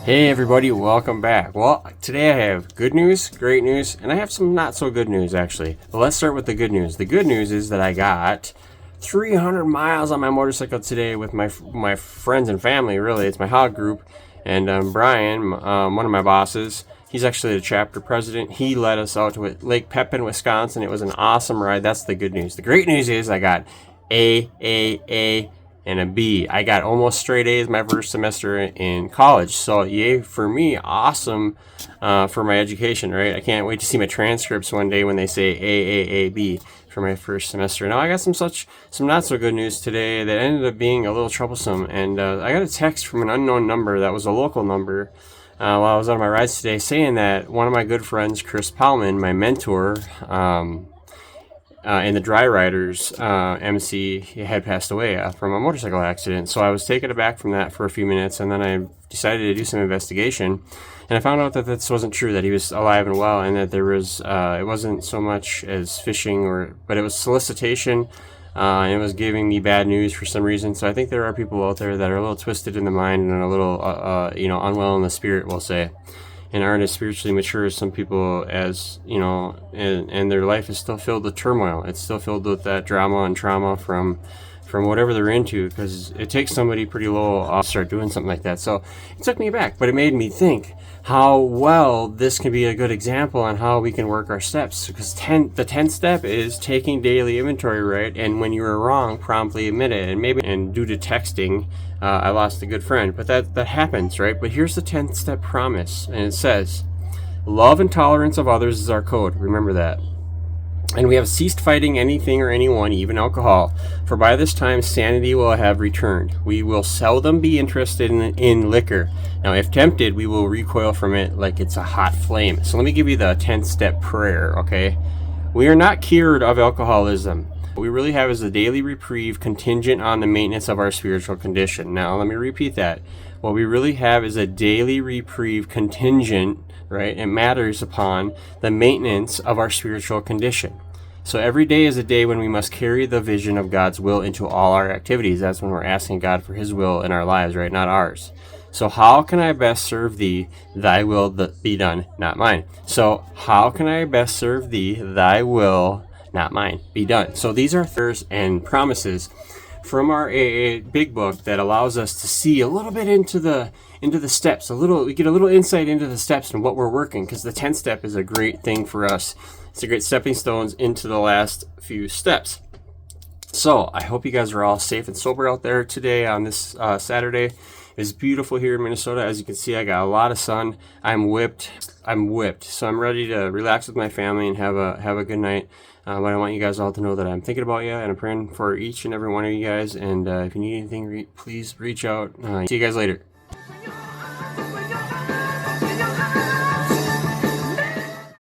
Hey everybody, welcome back. Well, today I have good news, great news, and I have some not so good news actually. But let's start with the good news. The good news is that I got 300 miles on my motorcycle today with my friends and family. Really, it's my hog group, and Brian, one of my bosses, he's actually the chapter president. He led us out to Lake Pepin, Wisconsin. It was an awesome ride. That's the good news. The great news is I got A, and a B. I got almost straight A's my first semester in college. So yay for me, awesome for my education, right? I can't wait to see my transcripts one day when they say AAAB for my first semester. Now I got some not so good news today that ended up being a little troublesome, and I got a text from an unknown number that was a local number while I was on my rides today, saying that one of my good friends, Chris Palman, my mentor, and the Dry Riders MC had passed away from a motorcycle accident. So I was taken aback from that for a few minutes, and then I decided to do some investigation, and I found out that this wasn't true, that he was alive and well, and that there was it wasn't so much as phishing, but it was solicitation, and it was giving me bad news for some reason. So I think there are people out there that are a little twisted in the mind and a little unwell in the spirit, we'll say, and aren't as spiritually mature as some people, as you know, and their life is still filled with turmoil. It's still filled with that drama and trauma from whatever they're into, because it takes somebody pretty low to start doing something like that. So it took me back, but it made me think how well this can be a good example on how we can work our steps, because the 10th step is taking daily inventory, right? And when you are wrong, promptly admit it. And due to texting, I lost a good friend, but that happens, right? But here's the 10th step promise, and it says, love and tolerance of others is our code. Remember that. And we have ceased fighting anything or anyone, even alcohol, for by this time sanity will have returned. We will seldom be interested in liquor. Now, if tempted, we will recoil from it like it's a hot flame. So let me give you the 10th step prayer, okay? We are not cured of alcoholism. What we really have is a daily reprieve contingent on the maintenance of our spiritual condition. Now, let me repeat that. What we really have is a daily reprieve contingent, right? It matters upon the maintenance of our spiritual condition. So every day is a day when we must carry the vision of God's will into all our activities. That's when we're asking God for His will in our lives, right? Not ours. So how can I best serve Thee? Thy will be done, not mine. So how can I best serve Thee? Thy will, not mine, be done. So these are thirds and promises from our AA Big Book that allows us to see a little bit into the steps. We get a little insight into the steps and what we're working, because the 10th step is a great thing for us. It's a great stepping stones into the last few steps. So I hope you guys are all safe and sober out there today on this Saturday. It's beautiful here in Minnesota. As you can see, I got a lot of sun. I'm whipped. So I'm ready to relax with my family and have a good night. But I want you guys all to know that I'm thinking about you, and I'm praying for each and every one of you guys. And if you need anything, please reach out. See you guys later.